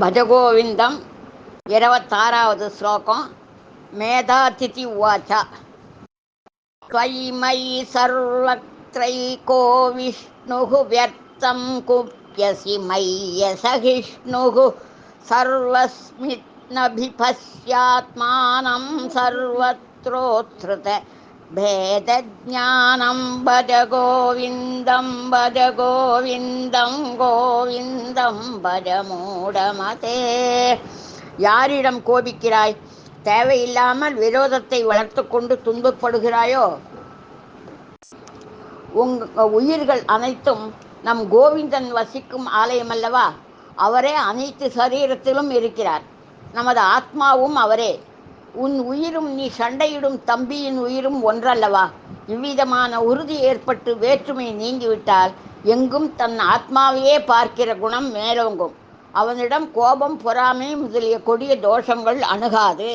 భజగోవిందం 26వ శ్లోకం. మేధాతిథి ఉవాచ త్వయి మయి సర్వత్రైకో విష్ణుః వ్యర్థం కుప్యసి మయ్య సహిష్ణుః సర్వస్మిన్నభిపశ్యాత్మానం సర్వత్రోత్థృత భేదజ్ఞాனம் భజ గోవిందం గోవిందం భஜ மூடமதே. யாரிடம் கோபிக்கிறாய்? தேவையில்லாமல் விரோதத்தை வளர்த்து கொண்டு துன்பப்படுகிறாயோ? உயிர்கள் அனைத்தும் நம் கோவிந்தன் வசிக்கும் ஆலயம் அல்லவா? அவரே அனைத்து சரீரத்திலும் இருக்கிறார். நமது ஆத்மாவும் அவரே. உன் உயிரும் நீ சண்டையிடும் தம்பியின் உயிரும் ஒன்றல்லவா? இவ்விதமான உறுதி ஏற்பட்டு வேற்றுமை நீங்கிவிட்டால் எங்கும் தன் ஆத்மாவையே பார்க்கிற குணம் மேலோங்கும். அவனிடம் கோபம், பொறாமை முதலிய கொடிய தோஷங்கள் அணுகாது.